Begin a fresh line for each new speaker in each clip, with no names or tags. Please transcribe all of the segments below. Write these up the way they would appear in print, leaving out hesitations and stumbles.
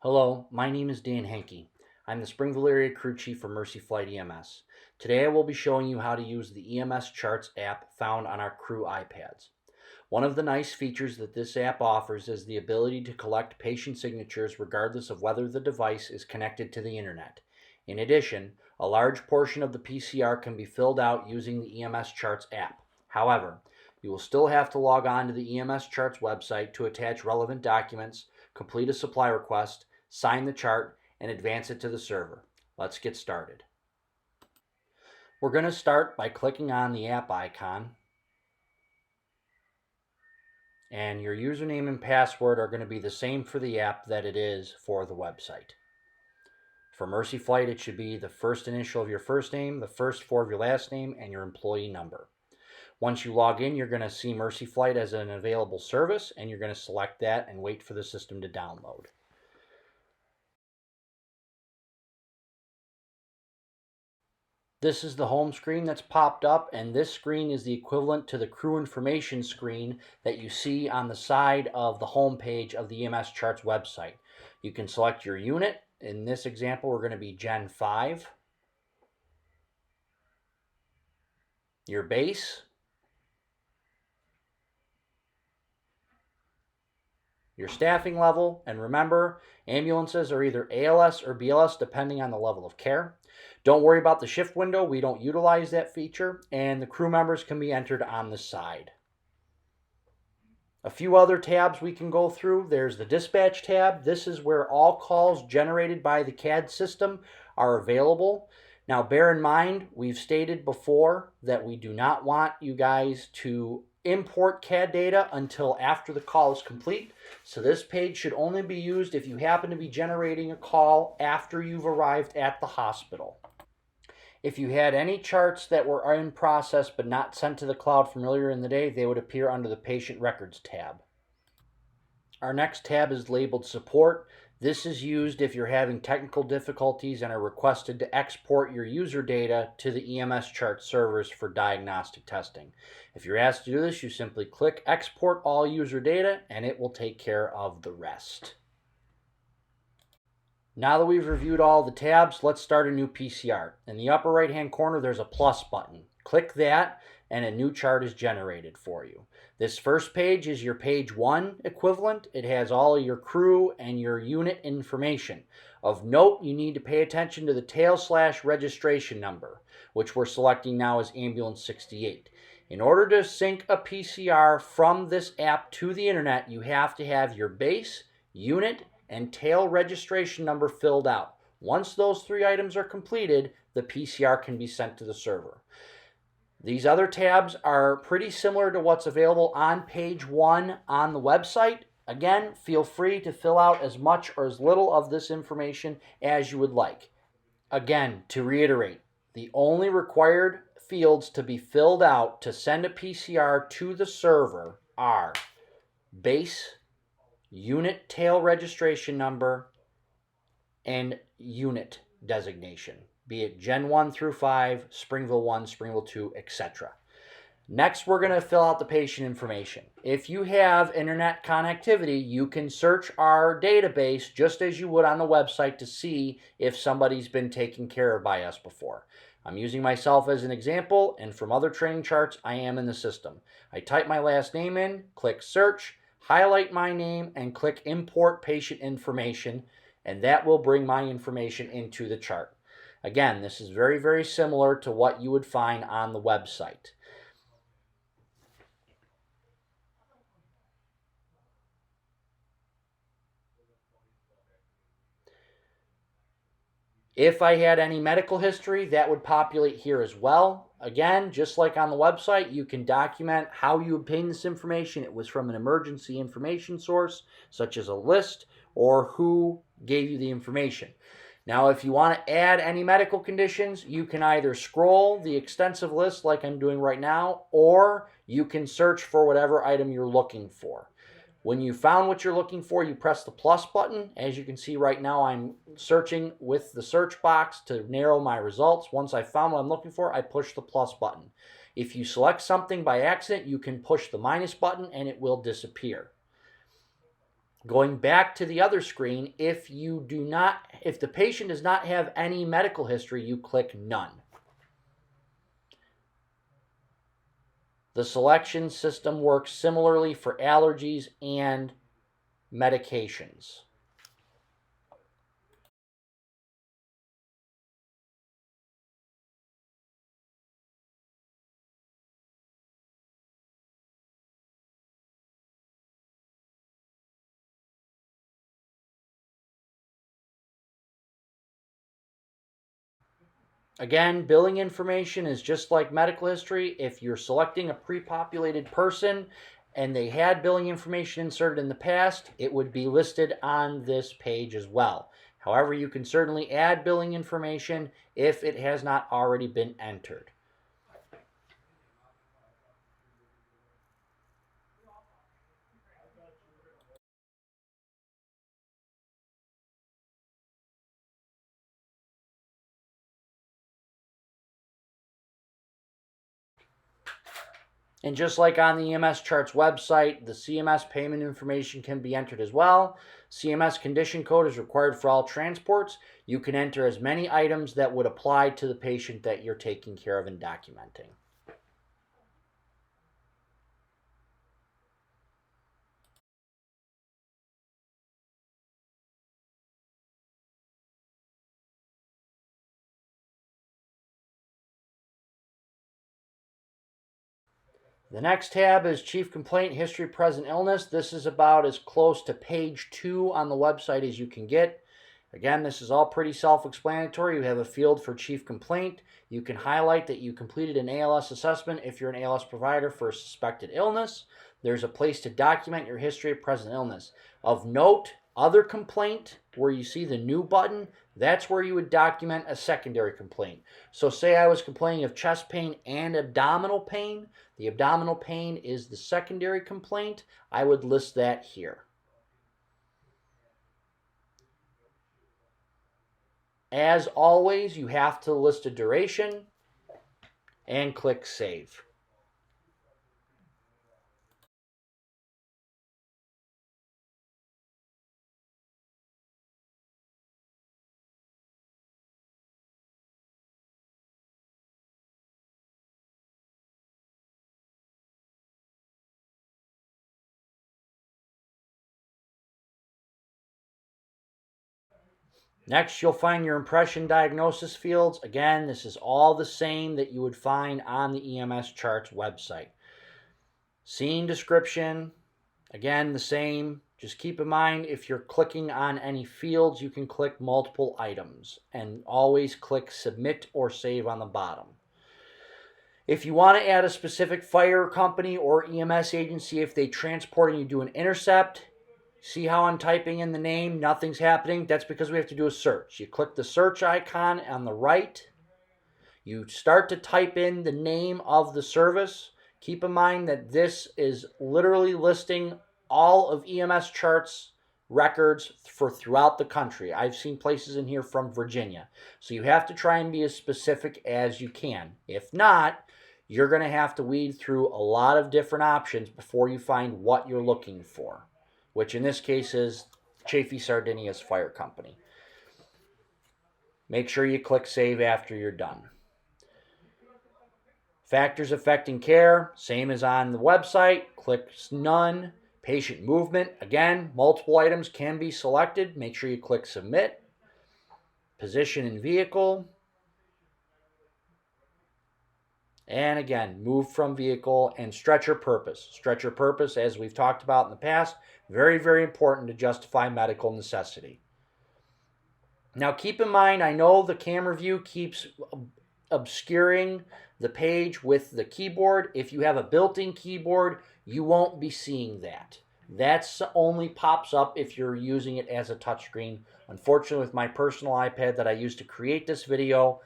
Hello, my name is Dan Henke. I'm the Springville Area Crew Chief for Mercy Flight EMS. Today I will be showing you how to use the emsCharts app found on our crew iPads. One of the nice features that this app offers is the ability to collect patient signatures regardless of whether the device is connected to the internet. In addition, a large portion of the PCR can be filled out using the emsCharts app. However, you will still have to log on to the emsCharts website to attach relevant documents, complete a supply request, sign the chart, and advance it to the server. Let's get started. We're going to start by clicking on the app icon, and your username and password are going to be the same for the app that it is for the website. For Mercy Flight, it should be the first initial of your first name, the first four of your last name, and your employee number. Once you log in, you're going to see Mercy Flight as an available service, and you're going to select that and wait for the system to download. This is the home screen that's popped up, and this screen is the equivalent to the crew information screen that you see on the side of the home page of the emsCharts website. You can select your unit. In this example, we're going to be Gen 5. Your base. Your staffing level, and remember, ambulances are either ALS or BLS depending on the level of care. Don't worry about the shift window, we don't utilize that feature, and the crew members can be entered on the side. A few other tabs we can go through. There's the dispatch tab. This is where all calls generated by the CAD system are available. Now bear in mind, we've stated before that we do not want you guys to import CAD data until after the call is complete. So this page should only be used if you happen to be generating a call after you've arrived at the hospital. If you had any charts that were in process but not sent to the cloud from earlier in the day, they would appear under the Patient Records tab. Our next tab is labeled Support. This is used if you're having technical difficulties and are requested to export your user data to the emsCharts servers for diagnostic testing. If you're asked to do this, you simply click Export All User Data and it will take care of the rest. Now that we've reviewed all the tabs, let's start a new PCR. In the upper right hand corner there's a plus button. Click that and a new chart is generated for you. This first page is your page 1 equivalent. It has all of your crew and your unit information. Of note, you need to pay attention to the tail/registration number, which we're selecting now as Ambulance 68. In order to sync a PCR from this app to the internet, you have to have your base, unit, and tail registration number filled out. Once those three items are completed, the PCR can be sent to the server. These other tabs are pretty similar to what's available on page 1 on the website. Again, feel free to fill out as much or as little of this information as you would like. Again, to reiterate, the only required fields to be filled out to send a PCR to the server are base, unit tail registration number, and unit designation, be it Gen 1 through 5, Springville 1, Springville 2, etc. Next, we're going to fill out the patient information. If you have internet connectivity, you can search our database just as you would on the website to see if somebody's been taken care of by us before. I'm using myself as an example, and from other training charts, I am in the system. I type my last name in, click search, highlight my name, and click import patient information, and that will bring my information into the chart. Again, this is very, very similar to what you would find on the website. If I had any medical history, that would populate here as well. Again, just like on the website, you can document how you obtained this information. It was from an emergency information source, such as a list, or who gave you the information. Now, if you want to add any medical conditions, you can either scroll the extensive list like I'm doing right now, or you can search for whatever item you're looking for. When you found what you're looking for, you press the plus button. As you can see right now, I'm searching with the search box to narrow my results. Once I found what I'm looking for, I push the plus button. If you select something by accident, you can push the minus button and it will disappear. Going back to the other screen, if the patient does not have any medical history, you click None. The selection system works similarly for allergies and medications. Again, billing information is just like medical history. If you're selecting a pre-populated person and they had billing information inserted in the past, it would be listed on this page as well. However, you can certainly add billing information if it has not already been entered. And just like on the emsCharts website, the CMS payment information can be entered as well. CMS condition code is required for all transports. You can enter as many items that would apply to the patient that you're taking care of and documenting. The next tab is Chief Complaint History Present Illness. This is about as close to page 2 on the website as you can get. Again, this is all pretty self-explanatory. You have a field for Chief Complaint. You can highlight that you completed an ALS assessment if you're an ALS provider for a suspected illness. There's a place to document your history of present illness. Of note, other complaint, where you see the new button, that's where you would document a secondary complaint. So say I was complaining of chest pain and abdominal pain. The abdominal pain is the secondary complaint. I would list that here. As always, you have to list a duration and click Save. Next, you'll find your impression diagnosis fields. Again, this is all the same that you would find on the emsCharts website. Scene description, again, the same. Just keep in mind, if you're clicking on any fields, you can click multiple items and always click Submit or Save on the bottom. If you want to add a specific fire company or EMS agency, if they transport and you do an intercept, see how I'm typing in the name, nothing's happening? That's because we have to do a search. You click the search icon on the right. You start to type in the name of the service. Keep in mind that this is literally listing all of emsCharts records for throughout the country. I've seen places in here from Virginia. So you have to try and be as specific as you can. If not, you're going to have to weed through a lot of different options before you find what you're looking for, which in this case is Chaffee Sardinia's Fire Company. Make sure you click Save after you're done. Factors affecting care, same as on the website. Click None. Patient movement, again, multiple items can be selected. Make sure you click Submit. Position in vehicle. And again, move from vehicle and stretcher purpose. Stretcher purpose, as we've talked about in the past, very, very important to justify medical necessity. Now keep in mind, I know the camera view keeps obscuring the page with the keyboard. If you have a built-in keyboard, you won't be seeing that. That's only pops up if you're using it as a touchscreen. Unfortunately, with my personal iPad that I used to create this video,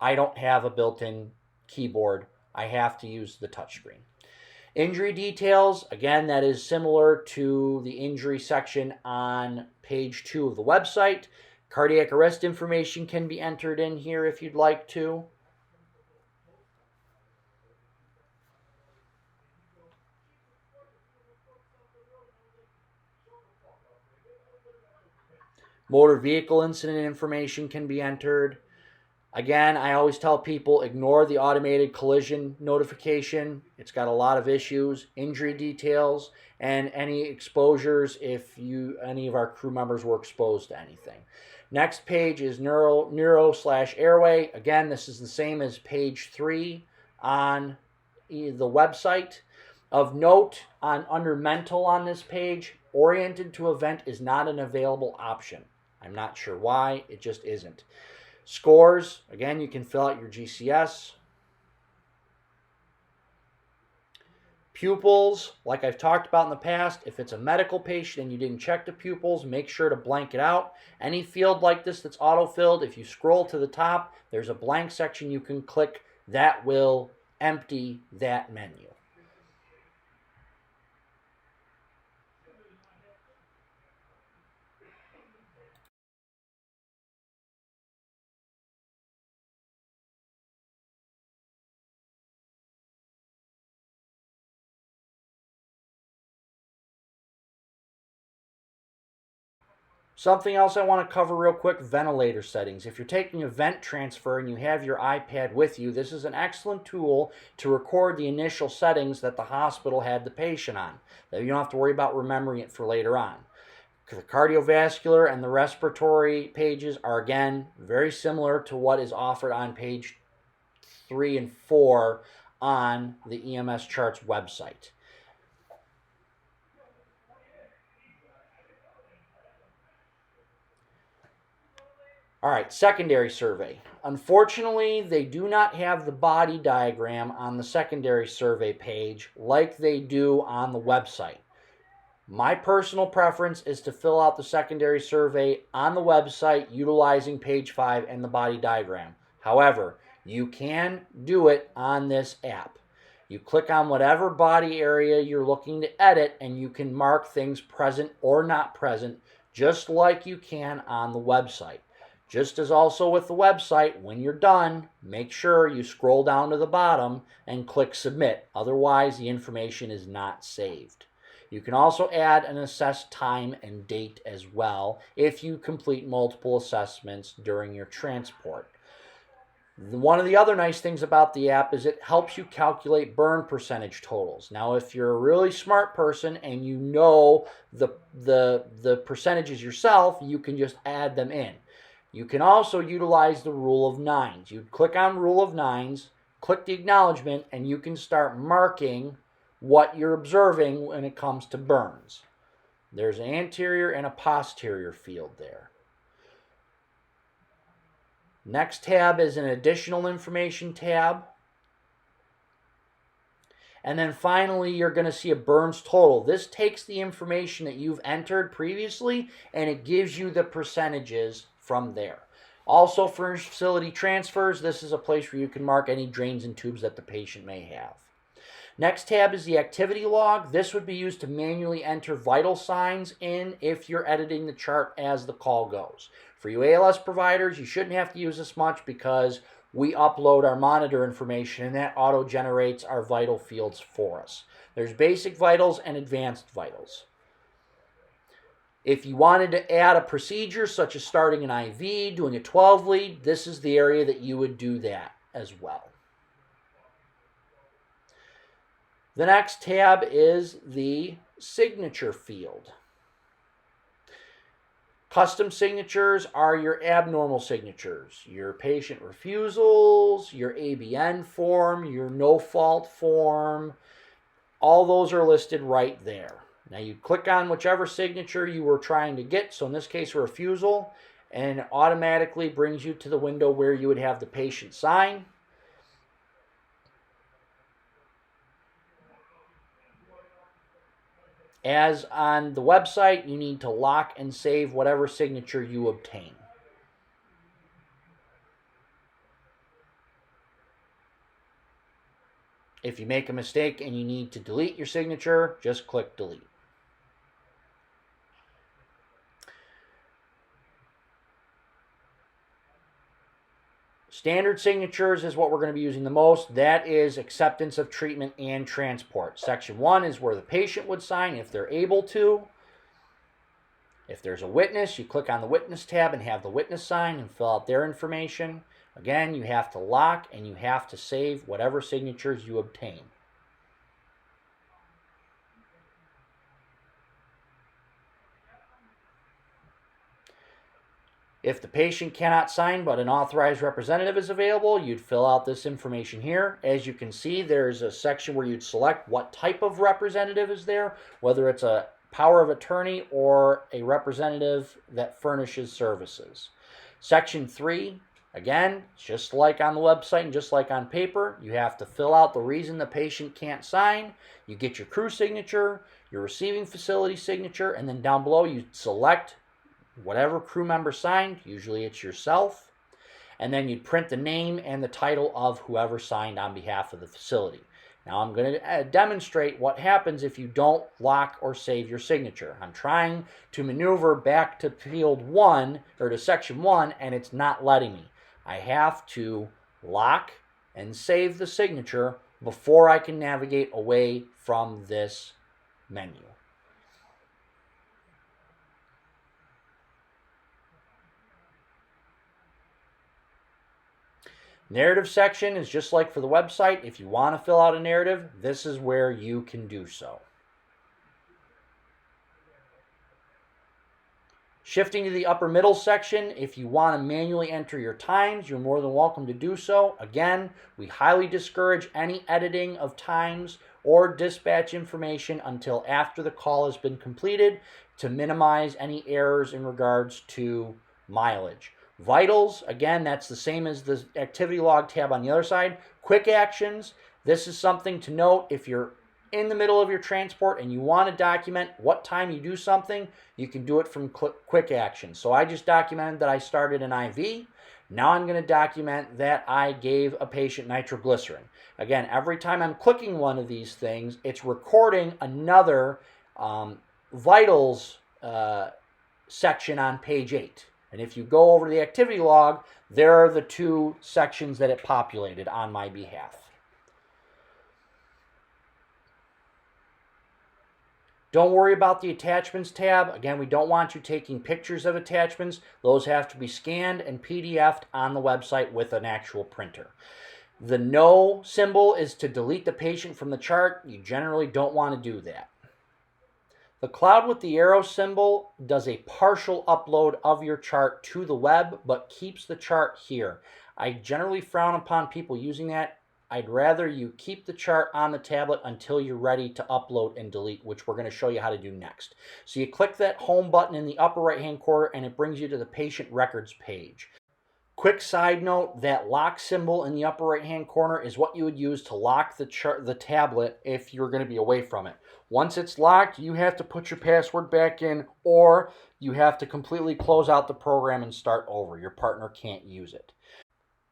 I don't have a built-in keyboard. I have to use the touchscreen. Injury details, again, that is similar to the injury section on page 2 of the website. Cardiac arrest information can be entered in here if you'd like to. Motor vehicle incident information can be entered. Again, I always tell people ignore the automated collision notification. It's got a lot of issues, injury details, and any exposures if any of our crew members were exposed to anything. Next page is neuro/airway. Again, this is the same as page 3 on the website. Of note, under mental on this page, oriented to event is not an available option. I'm not sure why, it just isn't. Scores, again, you can fill out your GCS. Pupils, like I've talked about in the past, if it's a medical patient and you didn't check the pupils, make sure to blank it out. Any field like this that's auto-filled, if you scroll to the top, there's a blank section you can click that will empty that menu. Something else I want to cover real quick, ventilator settings. If you're taking a vent transfer and you have your iPad with you, this is an excellent tool to record the initial settings that the hospital had the patient on. You don't have to worry about remembering it for later on. The cardiovascular and the respiratory pages are, again, very similar to what is offered on page 3 and 4 on the emsCharts website. All right, secondary survey. Unfortunately, they do not have the body diagram on the secondary survey page like they do on the website. My personal preference is to fill out the secondary survey on the website utilizing page 5 and the body diagram. However, you can do it on this app. You click on whatever body area you're looking to edit and you can mark things present or not present, just like you can on the website. Just as also with the website, when you're done, make sure you scroll down to the bottom and click submit. Otherwise, the information is not saved. You can also add and assess time and date as well if you complete multiple assessments during your transport. One of the other nice things about the app is it helps you calculate burn percentage totals. Now, if you're a really smart person and you know the percentages yourself, you can just add them in. You can also utilize the rule of nines. You click on rule of nines, click the acknowledgement, and you can start marking what you're observing when it comes to burns. There's an anterior and a posterior field there. Next tab is an additional information tab. And then finally, you're going to see a burns total. This takes the information that you've entered previously and it gives you the percentages from there. Also, for facility transfers, this is a place where you can mark any drains and tubes that the patient may have. Next tab is the activity log. This would be used to manually enter vital signs in if you're editing the chart as the call goes. For you ALS providers, you shouldn't have to use this much because we upload our monitor information and that auto-generates our vital fields for us. There's basic vitals and advanced vitals. If you wanted to add a procedure such as starting an IV, doing a 12 lead, this is the area that you would do that as well. The next tab is the signature field. Custom signatures are your abnormal signatures, your patient refusals, your ABN form, your no fault form. All those are listed right there. Now you click on whichever signature you were trying to get, so in this case a refusal, and it automatically brings you to the window where you would have the patient sign. As on the website, you need to lock and save whatever signature you obtain. If you make a mistake and you need to delete your signature, just click delete. Standard signatures is what we're going to be using the most. That is acceptance of treatment and transport. Section 1 is where the patient would sign if they're able to. If there's a witness, you click on the witness tab and have the witness sign and fill out their information. Again, you have to lock and you have to save whatever signatures you obtain. If the patient cannot sign but an authorized representative is available, you'd fill out this information here. As you can see, there's a section where you'd select what type of representative is there, whether it's a power of attorney or a representative that furnishes services. Section 3, again, just like on the website and just like on paper, you have to fill out the reason the patient can't sign. You get your crew signature, your receiving facility signature, and then down below you select whatever crew member signed, usually it's yourself, and then you'd print the name and the title of whoever signed on behalf of the facility. Now I'm going to demonstrate what happens if you don't lock or save your signature. I'm trying to maneuver back to field 1 or to section 1 and it's not letting me. I have to lock and save the signature before I can navigate away from this menu. Narrative section is just like for the website. If you want to fill out a narrative, this is where you can do so. Shifting to the upper middle section, if you want to manually enter your times, you're more than welcome to do so. Again, we highly discourage any editing of times or dispatch information until after the call has been completed to minimize any errors in regards to mileage. Vitals, again, that's the same as the activity log tab on the other side. Quick actions, this is something to note if you're in the middle of your transport and you want to document what time you do something, you can do it from quick actions. So I just documented that I started an IV. Now I'm going to document that I gave a patient nitroglycerin. Again, every time I'm clicking one of these things, it's recording another vitals section on page 8. And if you go over to the activity log, there are the 2 sections that it populated on my behalf. Don't worry about the attachments tab. Again, we don't want you taking pictures of attachments. Those have to be scanned and PDF'd on the website with an actual printer. The no symbol is to delete the patient from the chart. You generally don't want to do that. The cloud with the arrow symbol does a partial upload of your chart to the web, but keeps the chart here. I generally frown upon people using that. I'd rather you keep the chart on the tablet until you're ready to upload and delete, which we're going to show you how to do next. So you click that home button in the upper right-hand corner and it brings you to the patient records page. Quick side note, that lock symbol in the upper right-hand corner is what you would use to lock the tablet if you're going to be away from it. Once it's locked, you have to put your password back in or you have to completely close out the program and start over. Your partner can't use it.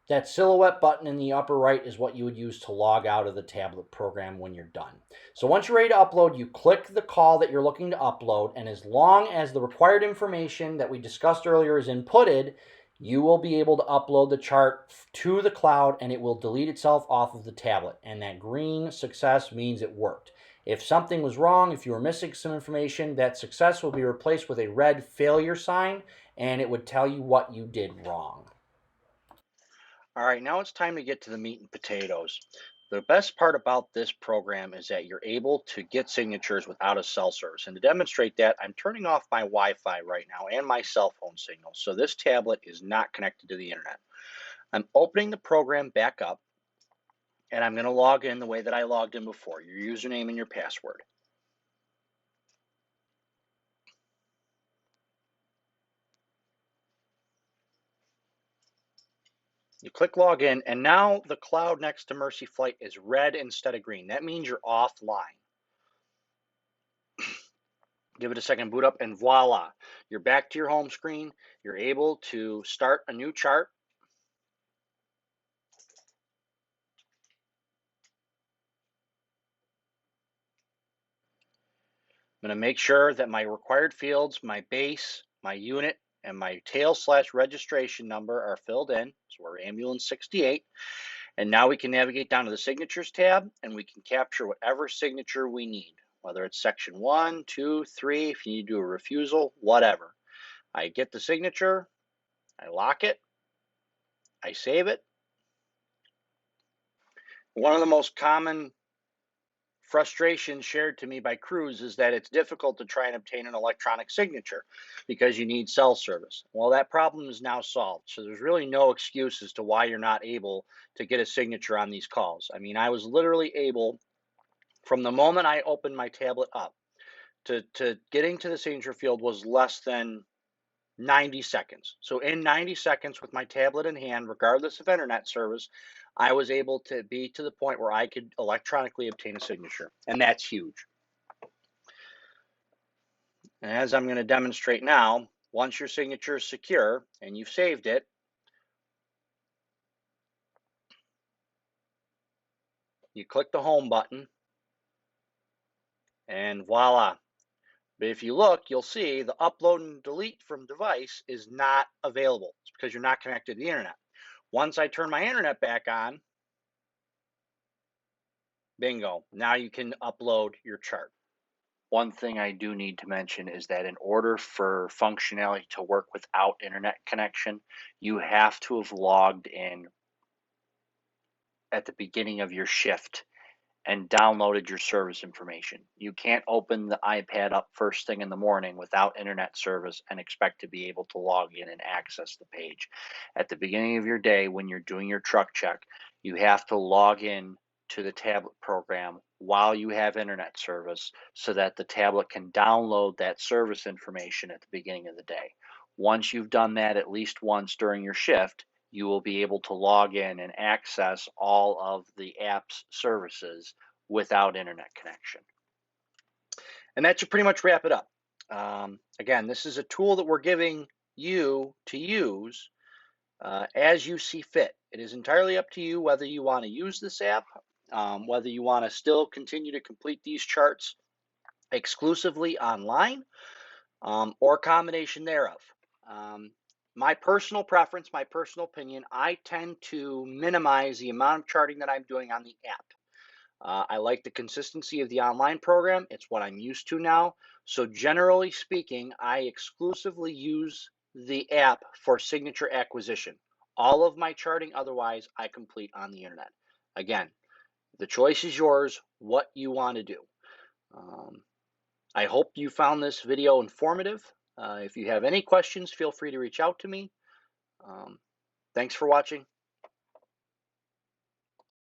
That silhouette button in the upper right is what you would use to log out of the tablet program when you're done. So once you're ready to upload, you click the call that you're looking to upload, and as long as the required information that we discussed earlier is inputted, you will be able to upload the chart to the cloud and it will delete itself off of the tablet. And that green success means it worked. If something was wrong, if you were missing some information, that success will be replaced with a red failure sign and it would tell you what you did wrong. All right, now it's time to get to the meat and potatoes. The best part about this program is that you're able to get signatures without a cell service. And to demonstrate that, I'm turning off my Wi-Fi right now and my cell phone signal. So this tablet is not connected to the internet. I'm opening the program back up and I'm going to log in the way that I logged in before, your username and your password. You click login, and now the cloud next to Mercy Flight is red instead of green. That means you're offline. Give it a second, boot up, and voila. You're back to your home screen. You're able to start a new chart. I'm going to make sure that my required fields, my base, my unit, and my tail/registration number are filled in. So we're ambulance 68. And now we can navigate down to the signatures tab and we can capture whatever signature we need. whether it's section 1, 2, 3, if you need to do a refusal, whatever. I get the signature, I lock it, I save it. One of the most common frustrations shared to me by crews is that it's difficult to try and obtain an electronic signature because you need cell service. Well, that problem is now solved. So there's really no excuse as to why you're not able to get a signature on these calls. I mean, I was literally able, from the moment I opened my tablet up, to getting to the signature field was less than 90 seconds. So in 90 seconds with my tablet in hand, regardless of internet service, I was able to be to the point where I could electronically obtain a signature. And that's huge. And as I'm going to demonstrate now, once your signature is secure and you've saved it, you click the home button and voila. But if you look, you'll see the upload and delete from device is not available. It's because you're not connected to the internet. Once I turn my internet back on, bingo, now you can upload your chart. One thing I do need to mention is that in order for functionality to work without internet connection, you have to have logged in at the beginning of your shift and downloaded your service information. You can't open the iPad up first thing in the morning without internet service and expect to be able to log in and access the page. At the beginning of your day, when you're doing your truck check, you have to log in to the tablet program while you have internet service so that the tablet can download that service information at the beginning of the day. Once you've done that at least once during your shift, you will be able to log in and access all of the app's services without internet connection. And that should pretty much wrap it up. Again, this is a tool that we're giving you to use as you see fit. It is entirely up to you whether you want to use this app, whether you want to still continue to complete these charts exclusively online, or a combination thereof. My personal preference, my personal opinion, I tend to minimize the amount of charting that I'm doing on the app. I like the consistency of the online program. It's what I'm used to now. So generally speaking, I exclusively use the app for signature acquisition. All of my charting otherwise, I complete on the internet. Again, the choice is yours, what you want to do. I hope you found this video informative. If you have any questions, feel free to reach out to me. Thanks for watching.